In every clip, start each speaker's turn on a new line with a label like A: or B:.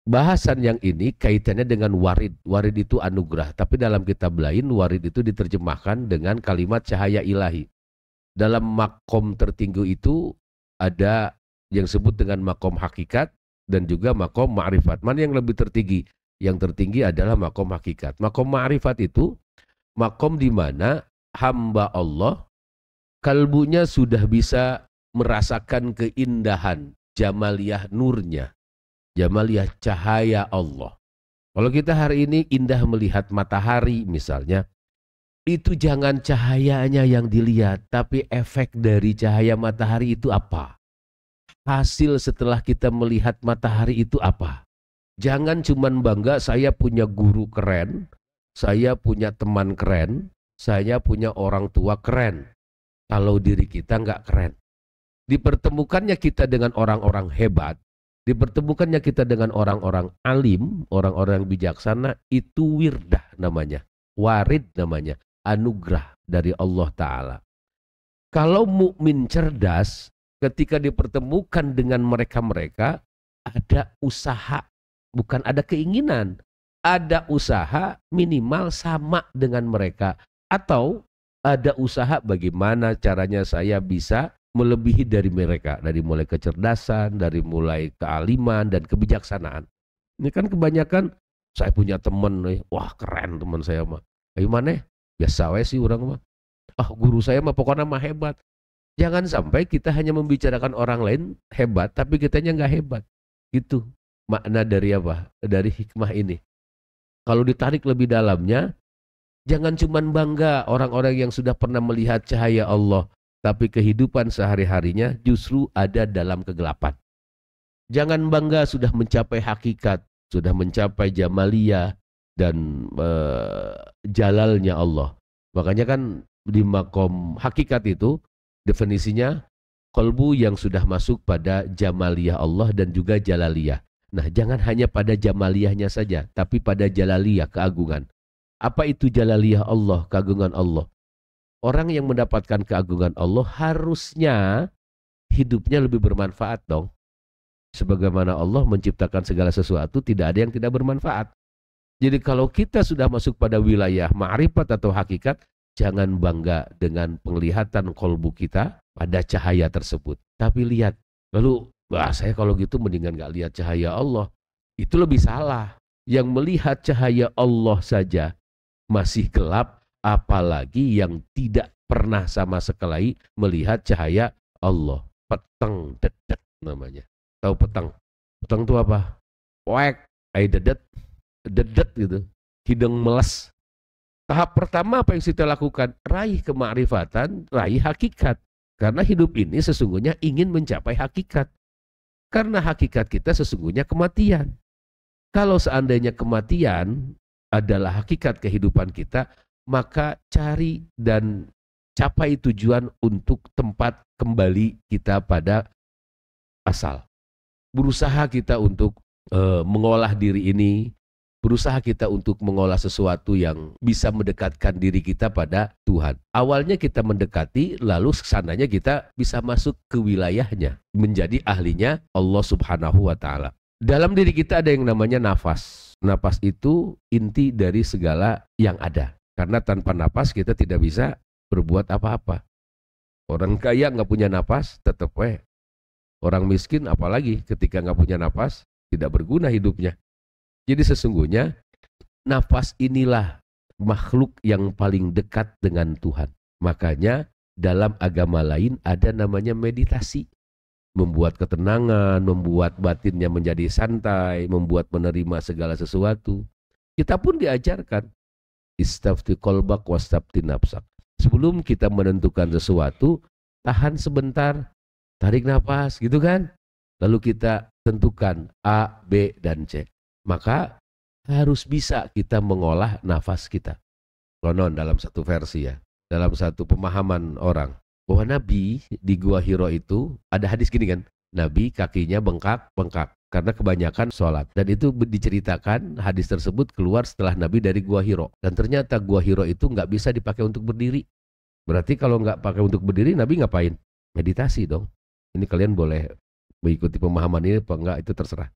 A: bahasan yang ini kaitannya dengan warid. Warid itu anugerah. Tapi dalam kitab lain warid itu diterjemahkan dengan kalimat cahaya ilahi. Dalam makom tertinggi itu ada yang disebut dengan makom hakikat dan juga makom ma'rifat. Mana yang lebih tertinggi? Yang tertinggi adalah makom hakikat. Makom ma'rifat itu makom di mana hamba Allah kalbunya sudah bisa merasakan keindahan jamaliyah nurnya, jamaliyah cahaya Allah. Kalau kita hari ini indah melihat matahari misalnya, itu jangan cahayanya yang dilihat, tapi efek dari cahaya matahari itu apa? Hasil setelah kita melihat matahari itu apa? Jangan cuman bangga saya punya guru keren, saya punya teman keren, saya punya orang tua keren. Kalau diri kita nggak keren. Dipertemukannya kita dengan orang-orang hebat, dipertemukannya kita dengan orang-orang alim, orang-orang bijaksana, itu wirdah namanya, warid namanya, anugerah dari Allah Ta'ala. Kalau mukmin cerdas, ketika dipertemukan dengan mereka-mereka, ada usaha, bukan ada keinginan, ada usaha minimal sama dengan mereka, atau ada usaha bagaimana caranya saya bisa melebihi dari mereka, dari mulai kecerdasan, dari mulai kealiman dan kebijaksanaan. Ini kan kebanyakan saya punya teman nih, wah keren teman saya mah. Ayo mana? Biasa we sih orang mah. Ah guru saya mah pokoknya mah hebat. Jangan sampai kita hanya membicarakan orang lain hebat, tapi kitanya nggak hebat. Gitu makna dari apa? Dari hikmah ini. Kalau ditarik lebih dalamnya, jangan cuman bangga orang-orang yang sudah pernah melihat cahaya Allah, tapi kehidupan sehari-harinya justru ada dalam kegelapan. Jangan bangga sudah mencapai hakikat, sudah mencapai jamaliyah dan jalalnya Allah. Makanya kan di makom hakikat itu definisinya qalbu yang sudah masuk pada jamaliyah Allah dan juga jalaliyah. Nah, jangan hanya pada jamaliyahnya saja, tapi pada jalaliyah, keagungan. Apa itu jalaliyah Allah, keagungan Allah? Orang yang mendapatkan keagungan Allah harusnya hidupnya lebih bermanfaat dong. Sebagaimana Allah menciptakan segala sesuatu, tidak ada yang tidak bermanfaat. Jadi kalau kita sudah masuk pada wilayah ma'rifat atau hakikat, jangan bangga dengan penglihatan kolbu kita pada cahaya tersebut. Tapi lihat, lalu wah saya kalau gitu mendingan gak lihat cahaya Allah. Itu lebih salah. Yang melihat cahaya Allah saja masih gelap, apalagi yang tidak pernah sama sekali melihat cahaya Allah. Peteng dedet namanya. Tahu peteng? Peteng itu apa? Wek, ai dedet, dedet gitu. Hidung meles. Tahap pertama apa yang kita lakukan? Raih kemakrifatan, raih hakikat. Karena hidup ini sesungguhnya ingin mencapai hakikat. Karena hakikat kita sesungguhnya kematian. Kalau seandainya kematian adalah hakikat kehidupan kita, maka cari dan capai tujuan untuk tempat kembali kita pada asal. Berusaha kita untuk mengolah diri ini, berusaha kita untuk mengolah sesuatu yang bisa mendekatkan diri kita pada Tuhan. Awalnya kita mendekati, lalu kesananya kita bisa masuk ke wilayahnya, menjadi ahlinya Allah Subhanahu wa Ta'ala. Dalam diri kita ada yang namanya nafas. Nafas itu inti dari segala yang ada. Karena tanpa nafas kita tidak bisa berbuat apa-apa. Orang kaya nggak punya nafas, tetap weh. Orang miskin apalagi ketika nggak punya nafas, tidak berguna hidupnya. Jadi sesungguhnya nafas inilah makhluk yang paling dekat dengan Tuhan. Makanya dalam agama lain ada namanya meditasi. Membuat ketenangan, membuat batinnya menjadi santai, membuat menerima segala sesuatu. Kita pun diajarkan istafti qalbak wastafti nafsak. Sebelum kita menentukan sesuatu, tahan sebentar, tarik nafas, gitu kan? Lalu kita tentukan A, B, dan C. Maka harus bisa kita mengolah nafas kita. Konon dalam satu versi ya, dalam satu pemahaman orang, bahwa Nabi di Gua Hiro itu ada hadis gini kan, Nabi kakinya bengkak karena kebanyakan sholat. Dan itu diceritakan hadis tersebut keluar setelah Nabi dari Gua Hiro. Dan ternyata Gua Hiro itu nggak bisa dipakai untuk berdiri. Berarti kalau nggak pakai untuk berdiri, Nabi ngapain? Meditasi dong. Ini kalian boleh mengikuti pemahaman ini apa enggak, itu terserah.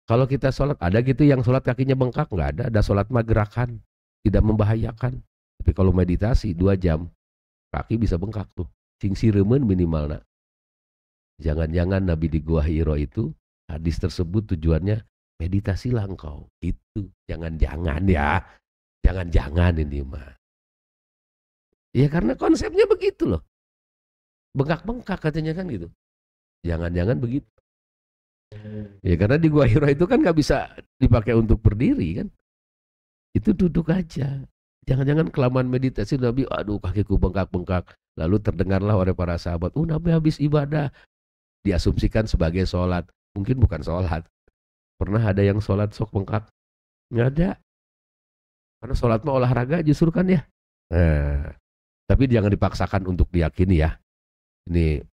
A: Kalau kita sholat, ada gitu yang sholat kakinya bengkak, nggak ada. Ada sholat mah gerakan, tidak membahayakan. Tapi kalau meditasi 2 jam, kaki bisa bengkak tuh. Sing siremen minimal nak. Jangan-jangan Nabi di Gua Hiro itu, hadis tersebut tujuannya, meditasilah engkau. Itu, jangan-jangan ya. Jangan-jangan ini mah. Ya karena konsepnya begitu loh. Bengkak-bengkak katanya kan gitu. Jangan-jangan begitu. Ya karena di Gua Hiro itu kan nggak bisa dipakai untuk berdiri kan. Itu duduk aja. Jangan-jangan kelamaan meditasi Nabi, aduh kakiku bengkak-bengkak. Lalu terdengarlah oleh para sahabat, Nabi habis ibadah. Diasumsikan sebagai sholat. Mungkin bukan sholat. Pernah ada yang sholat sok bengkak? Nggak ada. Karena sholat mah olahraga justru kan ya. Nah, tapi jangan dipaksakan untuk diyakini ya. Ini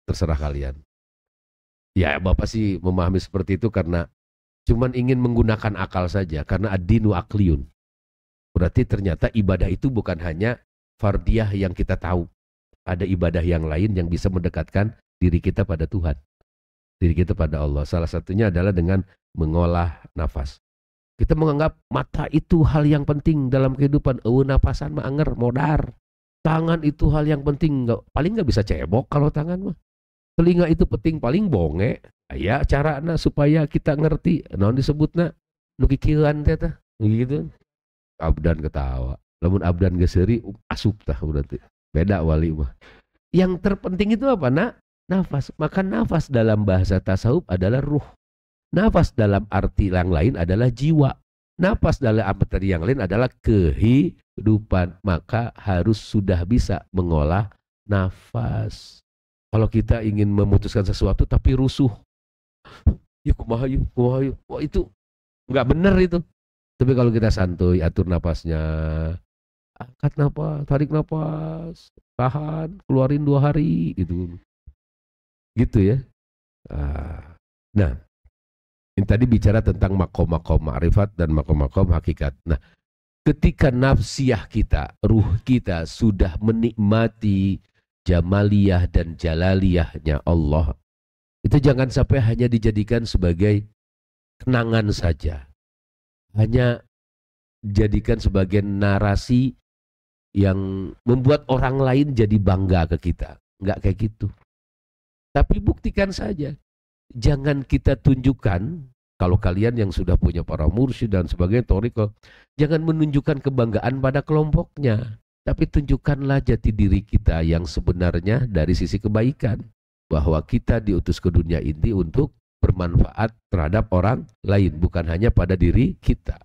A: terserah kalian. Ya Bapak sih memahami seperti itu karena cuman ingin menggunakan akal saja. Karena ad-dinu akliyun. Berarti ternyata ibadah itu bukan hanya fardiyah yang kita tahu. Ada ibadah yang lain yang bisa mendekatkan diri kita pada Tuhan. Diri kita pada Allah. Salah satunya adalah dengan mengolah nafas. Kita menganggap mata itu hal yang penting dalam kehidupan. Napasan mah anger, modar. Tangan itu hal yang penting. Paling nggak bisa cebok kalau tangan mah. Telinga itu penting, paling bonge. Ya carana supaya kita ngerti. Naon disebutna nu kikieuan teh tah. Gitu. Abdan ketawa. Lamun abdan geus seuri asup tah berarti. Beda wali mah. Yang terpenting itu apa nak? Nafas. Maka nafas dalam bahasa tasawuf adalah ruh. Nafas dalam arti yang lain adalah jiwa. Nafas dalam arti yang lain adalah kehidupan. Maka harus sudah bisa mengolah nafas. Kalau kita ingin memutuskan sesuatu tapi rusuh. Ya kumaha yuk. Wah itu nggak benar itu. Tapi kalau kita santuy, atur napasnya. Angkat napas, tarik napas. Tahan, keluarin 2 hari. Gitu ya. Nah. Ini tadi bicara tentang makom-makom ma'rifat dan makom-makom hakikat. Nah, ketika nafsiyah kita, ruh kita sudah menikmati jamaliyah dan jalaliyahnya Allah, itu jangan sampai hanya dijadikan sebagai kenangan saja. Hanya jadikan sebagai narasi yang membuat orang lain jadi bangga ke kita. Enggak kayak gitu. Tapi buktikan saja. Jangan kita tunjukkan, kalau kalian yang sudah punya para mursyid dan sebagainya, thariqah, jangan menunjukkan kebanggaan pada kelompoknya. Tapi tunjukkanlah jati diri kita yang sebenarnya dari sisi kebaikan. Bahwa kita diutus ke dunia ini untuk bermanfaat terhadap orang lain, bukan hanya pada diri kita.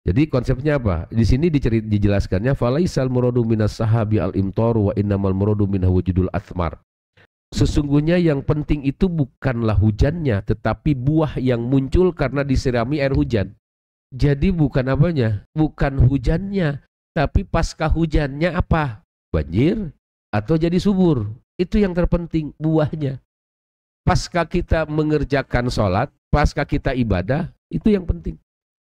A: Jadi konsepnya apa? Di sini dijelaskannya, falaisal muradu minas sahabi al-imtaru wa innamal muradu minha wujudul athmar. Sesungguhnya yang penting itu bukanlah hujannya, tetapi buah yang muncul karena disirami air hujan. Jadi bukan apanya? Bukan hujannya, tapi pasca hujannya apa? Banjir atau jadi subur. Itu yang terpenting, buahnya. Pasca kita mengerjakan sholat, pasca kita ibadah, itu yang penting.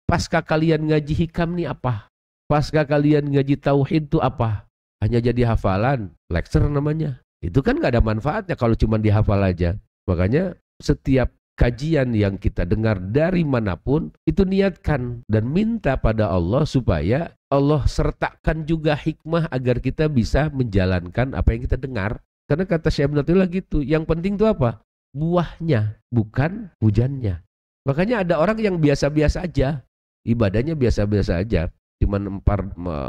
A: Pasca kalian ngaji hikam nih apa? Pasca kalian ngaji tauhid itu apa? Hanya jadi hafalan, lecture namanya. Itu kan gak ada manfaatnya kalau cuma dihafal aja. Makanya setiap kajian yang kita dengar dari manapun, itu niatkan dan minta pada Allah supaya Allah sertakan juga hikmah agar kita bisa menjalankan apa yang kita dengar. Karena kata Syekh Ibnu Athaillah gitu, yang penting itu apa? Buahnya, bukan hujannya. Makanya ada orang yang biasa-biasa aja, ibadahnya biasa-biasa aja, cuman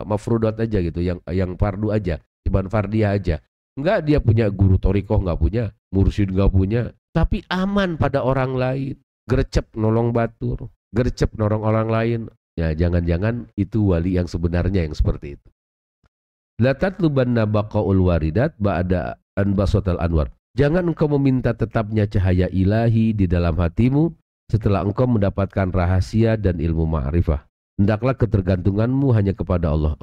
A: mafrudat aja gitu, yang fardu aja, cuman fardiyah aja. Enggak, dia punya guru thariqah, enggak punya mursyid, enggak punya, tapi aman pada orang lain, gercep nolong batur, gercep nolong orang lain. Ya jangan-jangan itu wali yang sebenarnya yang seperti itu. La tatlubanna baqaul waridat ba'da an basatal anwar. Jangan engkau meminta tetapnya cahaya ilahi di dalam hatimu setelah engkau mendapatkan rahasia dan ilmu ma'rifah. Hendaklah ketergantunganmu hanya kepada Allah.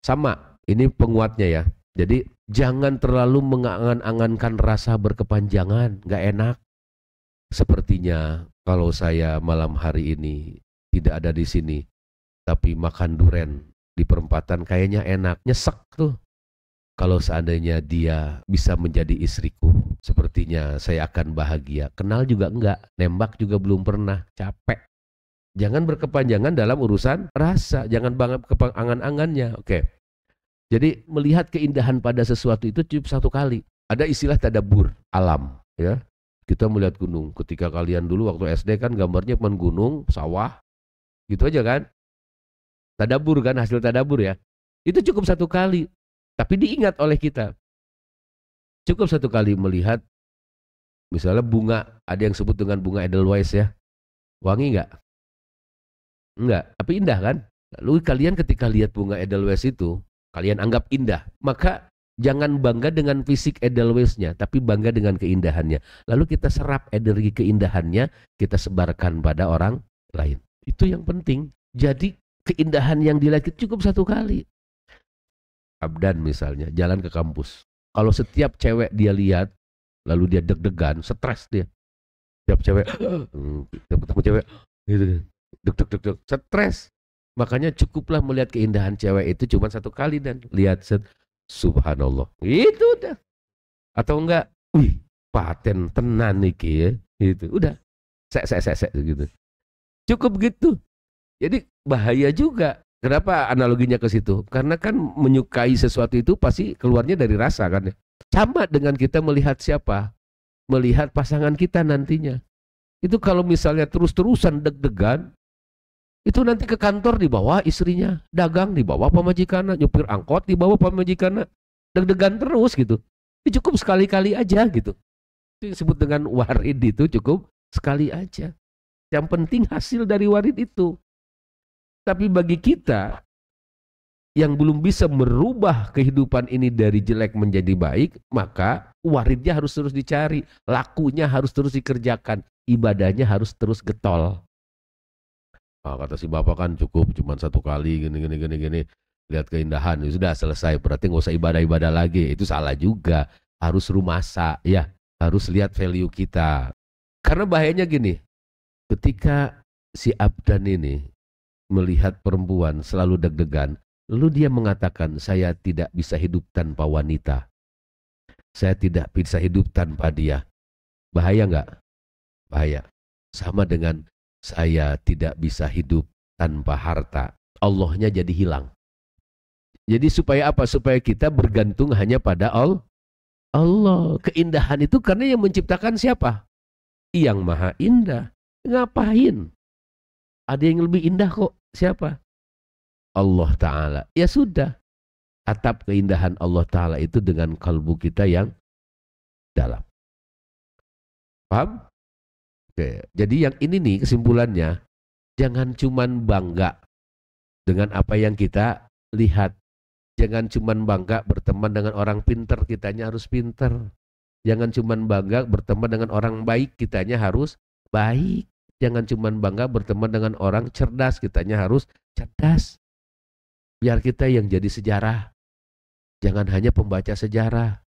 A: Sama, ini penguatnya ya. Jadi jangan terlalu mengangan-angankan rasa berkepanjangan, nggak enak. Sepertinya kalau saya malam hari ini tidak ada di sini, tapi makan duren di perempatan kayaknya enak, nyesek tuh. Kalau seandainya dia bisa menjadi istriku, sepertinya saya akan bahagia. Kenal juga enggak, nembak juga belum pernah, capek. Jangan berkepanjangan dalam urusan rasa, jangan banget kepangan-angannya. Oke. Jadi melihat keindahan pada sesuatu itu cukup satu kali. Ada istilah tadabur alam, ya. Kita melihat gunung. Ketika kalian dulu waktu SD kan gambarnya cuma gunung, sawah, gitu aja kan. Tadabur kan, hasil tadabur ya. Itu cukup satu kali, tapi diingat oleh kita. Cukup satu kali melihat, misalnya bunga, ada yang sebut dengan bunga Edelweiss ya. Wangi nggak? Enggak, tapi indah kan? Lalu kalian ketika lihat bunga Edelweiss itu, kalian anggap indah. Maka jangan bangga dengan fisik Edelweiss-nya, tapi bangga dengan keindahannya. Lalu kita serap energi keindahannya, kita sebarkan pada orang lain. Itu yang penting. Jadi keindahan yang dilihat cukup satu kali. Abdan misalnya, jalan ke kampus. Kalau setiap cewek dia lihat, lalu dia deg-degan, stres dia. Setiap cewek, ketemu cewek, gitu, deg-deg, stres. Makanya cukuplah melihat keindahan cewek itu cuma satu kali dan lihat subhanallah. Itu udah. Atau enggak, wih, paten tenan nih ya. Gitu. Udah. Sek gitu. Cukup gitu. Jadi bahaya juga. Kenapa analoginya ke situ? Karena kan menyukai sesuatu itu pasti keluarnya dari rasa kan ya. Sama dengan kita melihat siapa? Melihat pasangan kita nantinya. Itu kalau misalnya terus-terusan deg-degan, itu nanti ke kantor dibawa istrinya, dagang dibawa pemajikannya, nyupir angkot dibawa pemajikannya, deg-degan terus gitu. Itu cukup sekali-kali aja gitu. Itu disebut dengan warid, itu cukup sekali aja. Yang penting hasil dari warid itu. Tapi bagi kita yang belum bisa merubah kehidupan ini dari jelek menjadi baik, maka waridnya harus terus dicari, lakunya harus terus dikerjakan, ibadahnya harus terus getol. Oh, kata si bapak kan cukup cuma satu kali gini, lihat keindahan, ya sudah selesai, berarti nggak usah ibadah-ibadah lagi. Itu salah juga, harus rumasa ya, harus lihat value kita. Karena bahayanya gini, ketika si abdan ini melihat perempuan selalu deg-degan, lalu dia mengatakan, saya tidak bisa hidup tanpa wanita, saya tidak bisa hidup tanpa dia. Bahaya nggak? Bahaya. Sama dengan saya tidak bisa hidup tanpa harta. Allahnya jadi hilang. Jadi supaya apa? Supaya kita bergantung hanya pada Allah. Keindahan itu karena yang menciptakan siapa? Yang maha indah. Ngapain? Ada yang lebih indah kok. Siapa? Allah Ta'ala. Ya sudah. Atap keindahan Allah Ta'ala itu dengan kalbu kita yang dalam. Paham? Oke. Jadi yang ini nih kesimpulannya, jangan cuman bangga dengan apa yang kita lihat. Jangan cuman bangga berteman dengan orang pinter, kitanya harus pinter. Jangan cuman bangga berteman dengan orang baik, kitanya harus baik. Jangan cuman bangga berteman dengan orang cerdas, kitanya harus cerdas. Biar kita yang jadi sejarah. Jangan hanya pembaca sejarah.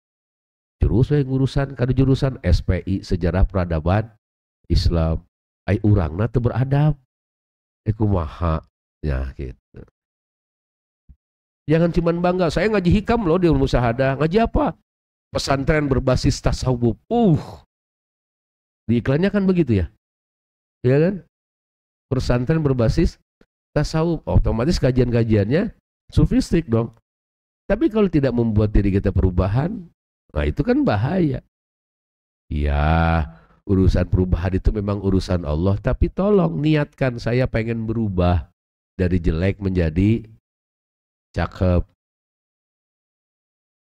A: Jurusan kada jurusan SPI, Sejarah Peradaban Islam. Ai urangna teu beradab. Kumaha ya gitu. Jangan cuman bangga, saya ngaji hikam loh di Musyahadah. Ngaji apa? Pesantren berbasis tasawuf. Di iklannya kan begitu ya. Ya kan? Pesantren berbasis tasawuf, otomatis kajian-kajiannya sufistik dong. Tapi kalau tidak membuat diri kita perubahan, nah itu kan bahaya. Ya, urusan perubahan itu memang urusan Allah, tapi tolong niatkan, saya pengen berubah dari jelek menjadi cakep.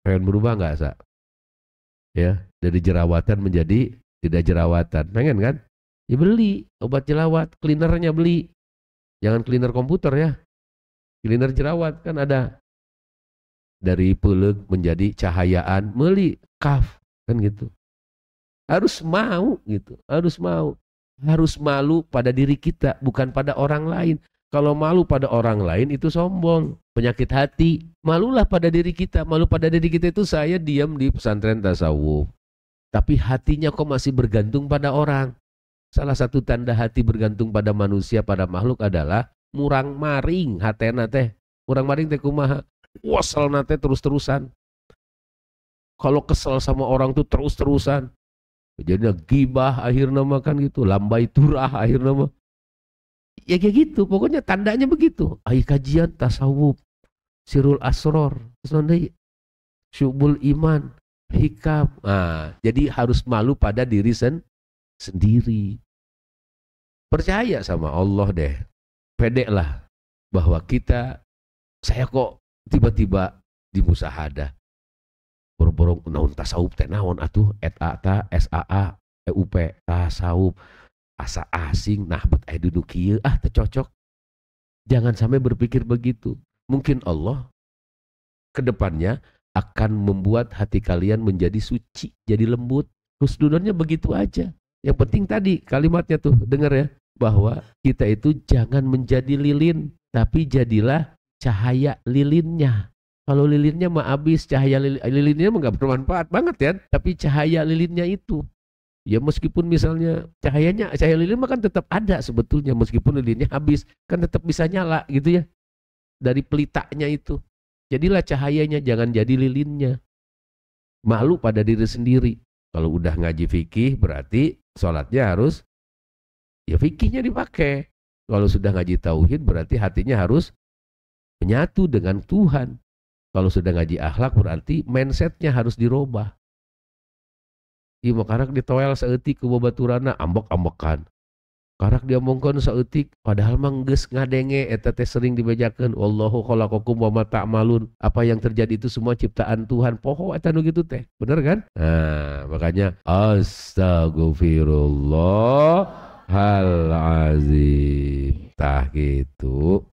A: Pengen berubah nggak, Sa? Ya, dari jerawatan menjadi tidak jerawatan. Pengen kan? Ya beli obat jerawat, cleanernya beli. Jangan cleaner komputer ya. Cleaner jerawat kan ada. Dari peleg menjadi cahayaan, beli kaf kan gitu. Harus mau gitu, harus mau. Harus malu pada diri kita, bukan pada orang lain. Kalau malu pada orang lain itu sombong, penyakit hati. Malulah pada diri kita. Malu pada diri kita itu saya diam di pesantren tasawuf, tapi hatinya kok masih bergantung pada orang. Salah satu tanda hati bergantung pada manusia, pada makhluk adalah murang maring hatena teh. Murang maring teh kumaha? Wasal nate terus-terusan. Kalau kesel sama orang tuh terus-terusan. Jadinya gibah akhirnya makan gitu, lambai turah akhirnya mah. Ya kayak gitu, pokoknya tandanya begitu. Ai kajian tasawuf, sirul asror, terus nanti syubul iman, hikam. Nah, jadi harus malu pada diri sendiri. Percaya sama Allah deh. Pede lah bahwa saya kok tiba-tiba di musahadah. Borong-borong naon tasawuf teh naon atuh eta SAA EUP tasawuf asa asing nah bet aya dudu kieu teu cocok. Jangan sampai berpikir begitu. Mungkin Allah kedepannya akan membuat hati kalian menjadi suci, jadi lembut. Husnudonnya begitu aja. Yang penting tadi kalimatnya tuh dengar ya, bahwa kita itu jangan menjadi lilin, tapi jadilah cahaya lilinnya. Kalau lilinnya mah habis, cahaya lilinnya mah gak bermanfaat banget ya. Tapi cahaya lilinnya itu, ya meskipun misalnya cahaya lilin mah kan tetap ada sebetulnya. Meskipun lilinnya habis, kan tetap bisa nyala gitu ya. Dari pelitanya itu. Jadilah cahayanya, jangan jadi lilinnya. Malu pada diri sendiri. Kalau udah ngaji fikih berarti sholatnya harus, ya fikihnya dipakai. Kalau sudah ngaji tauhid berarti hatinya harus menyatu dengan Tuhan. Kalau sudah ngaji akhlak berarti mindsetnya harus dirubah. Iya makarak ditoel saeutik ku babaturana ambek-ambekan. Karak diomongkeun saeutik padahal mah geus ngadenge eta teh sering dibejakeun wallahu khalaqakum wa ma ta'malun. Apa yang terjadi itu semua ciptaan Tuhan. Poho eta nu kitu teh. Bener kan? Nah, makanya astagfirullahal azim. Tah gitu.